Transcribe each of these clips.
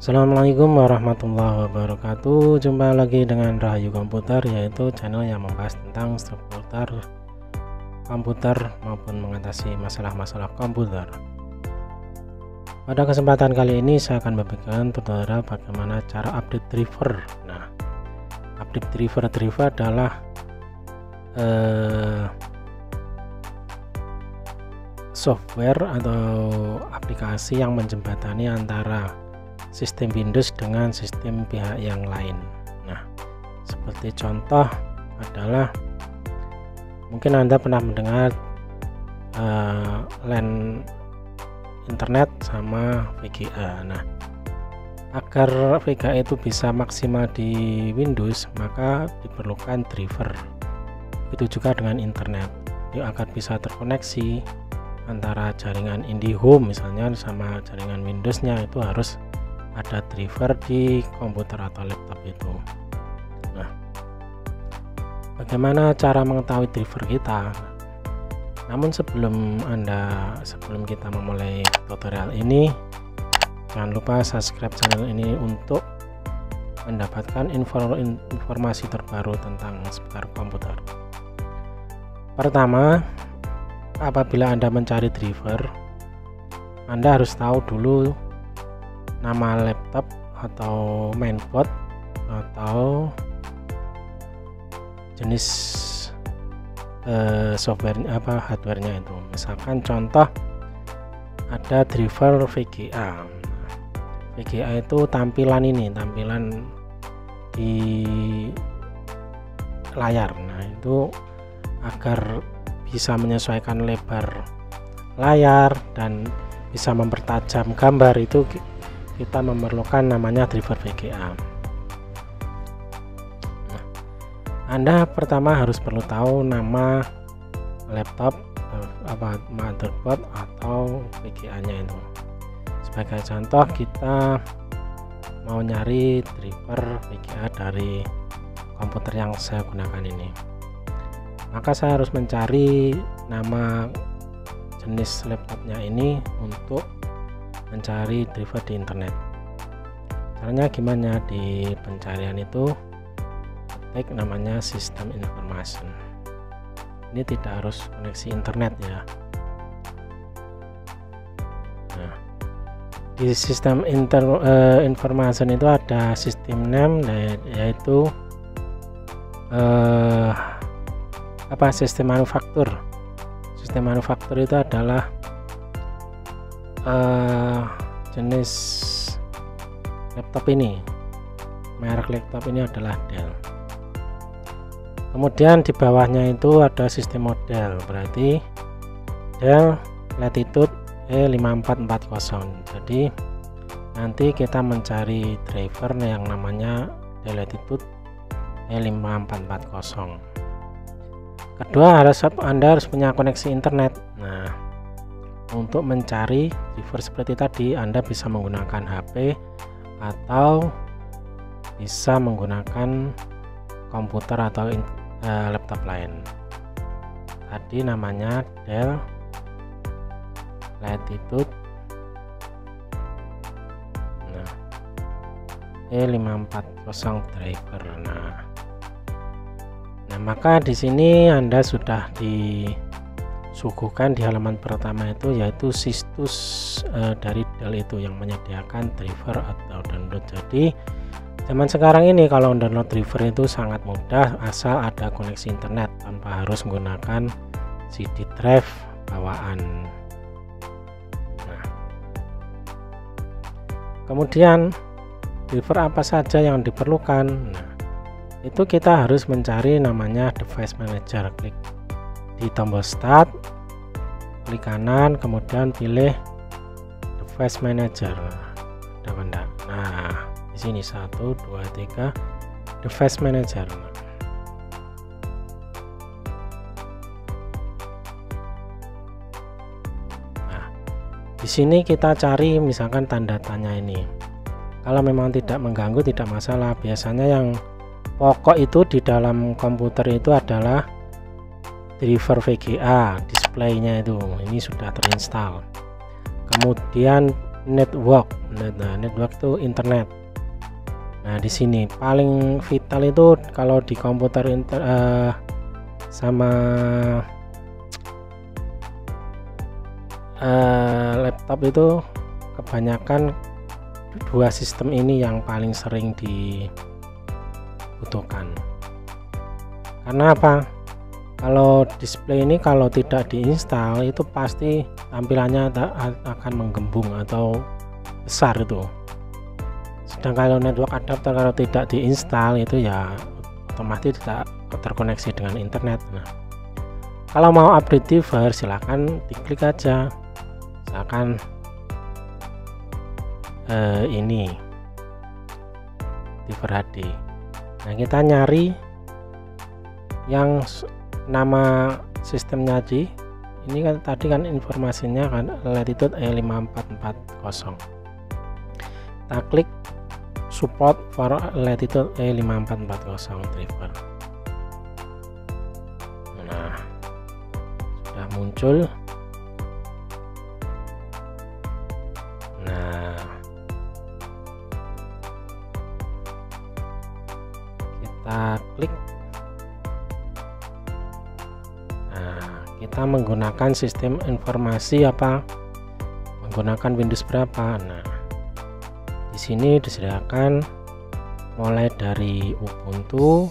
Assalamualaikum warahmatullahi wabarakatuh. Jumpa lagi dengan Rahayu Komputer, yaitu channel yang membahas tentang seputar komputer maupun mengatasi masalah-masalah komputer. Pada kesempatan kali ini saya akan membagikan tutorial bagaimana cara update driver. Nah, update driver adalah software atau aplikasi yang menjembatani antara sistem Windows dengan sistem pihak yang lain. Nah, seperti contoh adalah mungkin Anda pernah mendengar LAN internet sama VGA. Nah, agar VGA itu bisa maksimal di Windows, maka diperlukan driver. Begitu juga dengan internet, agar bisa terkoneksi antara jaringan IndiHome misalnya sama jaringan Windows-nya, itu harus ada driver di komputer atau laptop itu. Nah, bagaimana cara mengetahui driver kita? Namun sebelum kita memulai tutorial ini, jangan lupa subscribe channel ini untuk mendapatkan informasi terbaru tentang seputar komputer. Pertama, apabila Anda mencari driver, Anda harus tahu dulu nama laptop atau mainboard atau jenis hardwarenya itu. Misalkan contoh ada driver VGA. VGA itu tampilan di layar. Nah, itu agar bisa menyesuaikan lebar layar dan bisa mempertajam gambar, itu kita memerlukan namanya driver VGA. Nah, Anda pertama harus perlu tahu nama laptop, motherboard atau VGA-nya itu. Sebagai contoh, kita mau nyari driver VGA dari komputer yang saya gunakan ini, maka saya harus mencari nama jenis laptopnya ini untuk mencari driver di internet. Caranya gimana? Di pencarian itu ketik namanya sistem information. Ini tidak harus koneksi internet ya. Nah, di sistem information itu ada system name, yaitu sistem manufaktur. Sistem manufaktur itu adalah jenis laptop ini, merek laptop ini adalah Dell. Kemudian di bawahnya itu ada sistem model, berarti Dell Latitude E5440. Jadi nanti kita mencari driver yang namanya Dell Latitude E5440. Kedua, Anda harus punya koneksi internet. Nah, untuk mencari driver seperti tadi, Anda bisa menggunakan HP atau bisa menggunakan komputer atau laptop lain. Tadi namanya Dell Latitude E540 driver. Nah, maka di sini Anda sudah disuguhkan di halaman pertama itu, yaitu situs dari Dell itu yang menyediakan driver atau download. Jadi zaman sekarang ini kalau download driver itu sangat mudah, asal ada koneksi internet tanpa harus menggunakan CD drive bawaan. Nah, kemudian driver apa saja yang diperlukan? Nah, itu kita harus mencari namanya device manager. Klik di tombol start, klik kanan, kemudian pilih device manager. Ada benda. Nah, di sini 1, 2, 3 device manager. Nah, di sini kita cari misalkan tanda tanya ini. Kalau memang tidak mengganggu, tidak masalah. Biasanya yang pokok itu di dalam komputer itu adalah driver VGA, displaynya itu ini sudah terinstall. Kemudian network. Nah, network itu internet. Nah, di sini paling vital itu kalau di komputer sama laptop itu kebanyakan dua sistem ini yang paling sering dibutuhkan. Karena apa? Kalau display ini kalau tidak diinstal itu pasti tampilannya akan menggembung atau besar itu. Sedang kalau network adapter kalau tidak diinstal itu ya otomatis tidak terkoneksi dengan internet. Nah, kalau mau update driver silahkan diklik aja, misalkan ini driver HD. Nah, kita nyari yang nama sistemnya ini kan tadi kan informasinya kan Latitude E5440. Kita klik support for Latitude E5440 driver. Nah, sudah muncul. Nah, kita klik. Kita menggunakan sistem informasi apa, menggunakan Windows berapa. Nah, di sini disediakan mulai dari Ubuntu,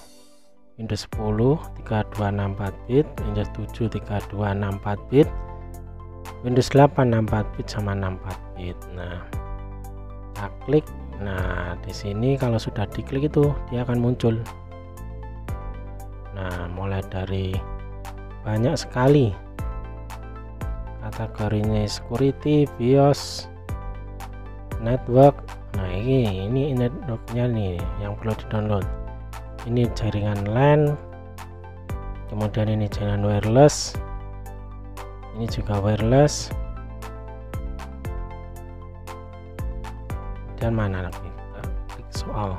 Windows 10 3264 bit, Windows 7 3264 bit, Windows 8 64 bit sama 64 bit. Nah, kita klik. Nah, di sini kalau sudah diklik itu dia akan muncul. Nah, mulai dari banyak sekali kategorinya, security, BIOS, network. Nah, ini networknya nih yang perlu di download. Ini jaringan LAN, kemudian ini jaringan wireless, ini juga wireless, dan mana lagi, kita klik soal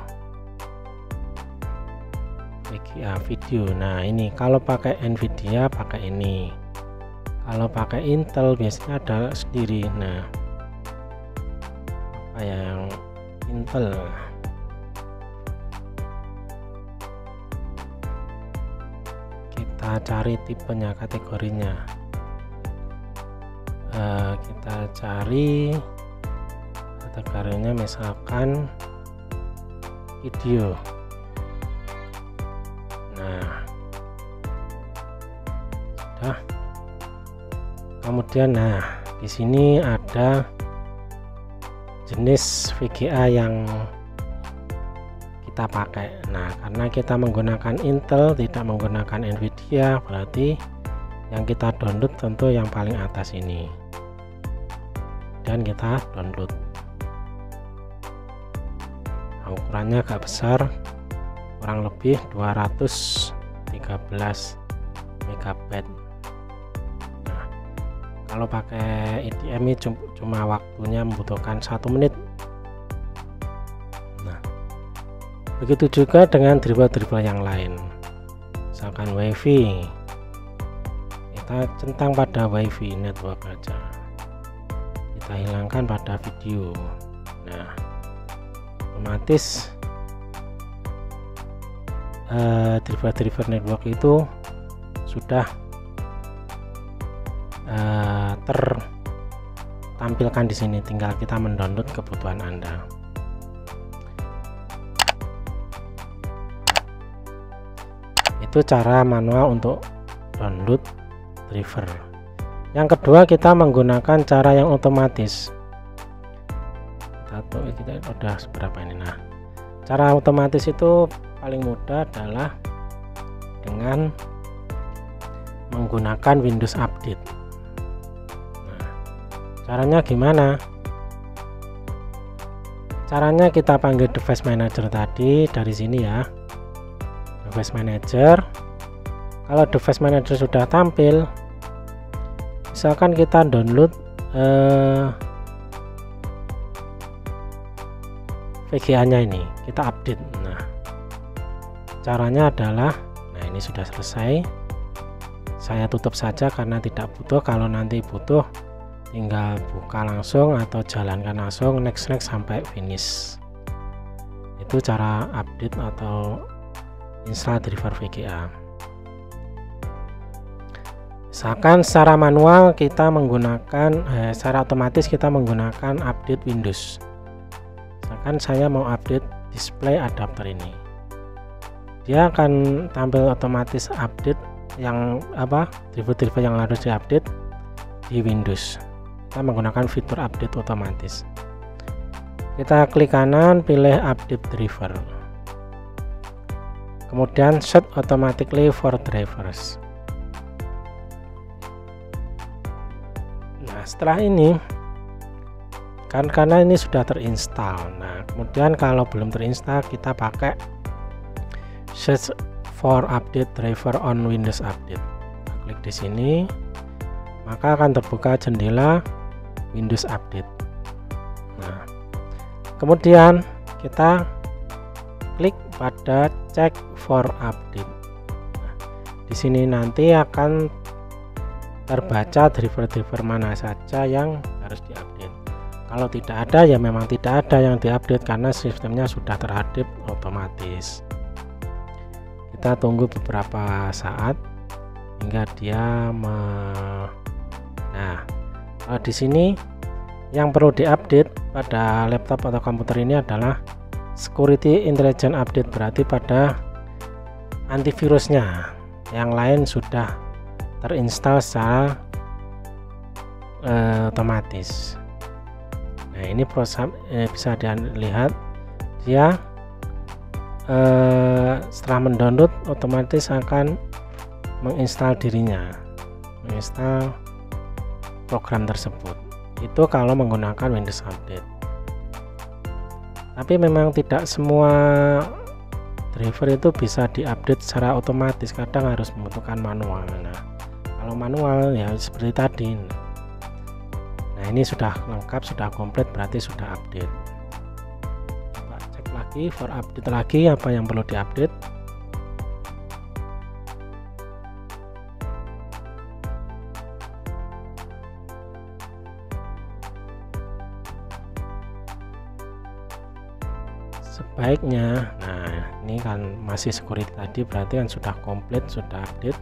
VGA video. Nah, ini kalau pakai Nvidia pakai ini, kalau pakai Intel biasanya ada sendiri. Nah, apa ya yang Intel, kita cari tipenya, kategorinya. Kita cari kategorinya misalkan video. Nah, sudah. Kemudian di sini ada jenis VGA yang kita pakai. Nah, karena kita menggunakan Intel tidak menggunakan Nvidia, berarti yang kita download tentu yang paling atas ini. Dan kita download. Nah, ukurannya agak besar, kurang lebih 213 MB. Nah, kalau pakai IDM ini cuma waktunya membutuhkan 1 menit. Nah, begitu juga dengan driver-driver yang lain, misalkan WiFi, kita centang pada WiFi network aja, kita hilangkan pada video. Nah, otomatis driver-driver network itu sudah tertampilkan di sini, tinggal kita mendownload kebutuhan Anda. Itu cara manual untuk download driver. Yang kedua, kita menggunakan cara yang otomatis. Kita udah seberapa ini. Nah, cara otomatis itu paling mudah adalah dengan menggunakan Windows Update. Nah, caranya gimana? Caranya kita panggil device manager tadi dari sini ya, device manager. Kalau device manager sudah tampil, misalkan kita download VGA-nya ini, kita update. Nah, caranya adalah, nah ini sudah selesai. Saya tutup saja karena tidak butuh. Kalau nanti butuh tinggal buka langsung atau jalankan langsung next sampai finish. Itu cara update atau install driver VGA. Misalkan secara manual kita menggunakan secara otomatis kita menggunakan update Windows. Misalkan saya mau update display adapter ini, dia akan tampil otomatis update yang driver-driver yang harus diupdate di Windows. Kita menggunakan fitur update otomatis. Kita klik kanan, pilih update driver, kemudian set automatically for drivers. Nah, setelah ini karena ini sudah terinstall, nah kemudian kalau belum terinstall kita pakai search for update driver on Windows Update. Klik di sini, maka akan terbuka jendela Windows Update. Nah, kemudian kita klik pada check for update. Nah, di sini nanti akan terbaca driver-driver mana saja yang harus diupdate. Kalau tidak ada ya memang tidak ada yang diupdate karena sistemnya sudah terupdate otomatis. Kita tunggu beberapa saat hingga dia Nah, di sini yang perlu diupdate pada laptop atau komputer ini adalah security intelligence update, berarti pada antivirusnya. Yang lain sudah terinstall secara otomatis. Nah, ini proses bisa dilihat dia setelah mendownload otomatis akan menginstal dirinya, menginstal program tersebut. Itu kalau menggunakan Windows Update. Tapi memang tidak semua driver itu bisa diupdate secara otomatis, kadang harus membutuhkan manual. Nah, kalau manual ya seperti tadi. Nah, ini sudah lengkap, sudah komplit, berarti sudah update. Coba cek lagi for update lagi apa yang perlu diupdate. Sebaiknya, nah ini kan masih security tadi, berarti kan sudah komplit, sudah update,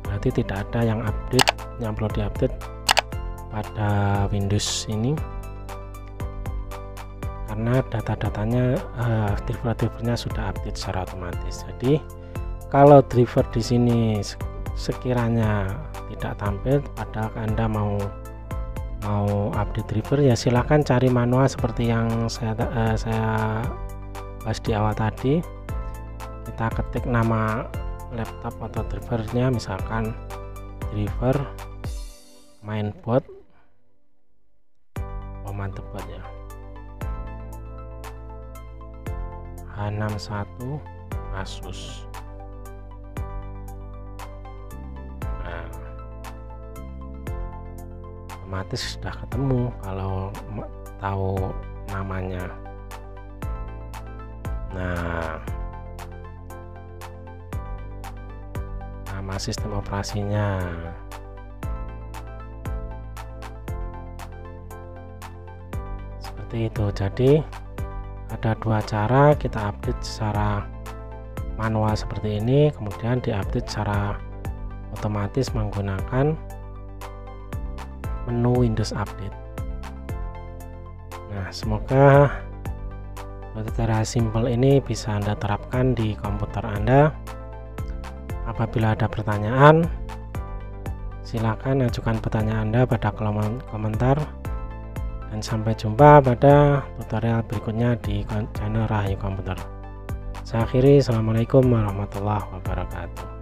berarti tidak ada yang update yang perlu diupdate pada Windows ini karena data-datanya driver-drivernya sudah update secara otomatis. Jadi kalau driver di sini sekiranya tidak tampil padahal Anda mau update driver, ya silahkan cari manual seperti yang saya bahas di awal tadi. Kita ketik nama laptop atau drivernya, misalkan driver mainboard mantepot ya, H61 Asus. Otomatis sudah ketemu kalau tahu namanya. Nah, nama sistem operasinya. Seperti itu. Jadi ada dua cara kita update secara manual seperti ini, kemudian diupdate secara otomatis menggunakan menu Windows Update. Nah, semoga cara simple ini bisa Anda terapkan di komputer Anda. Apabila ada pertanyaan, silakan ajukan pertanyaan Anda pada kolom komentar, dan sampai jumpa pada tutorial berikutnya di channel Rahayu Komputer. Saya akhiri, assalamualaikum warahmatullahi wabarakatuh.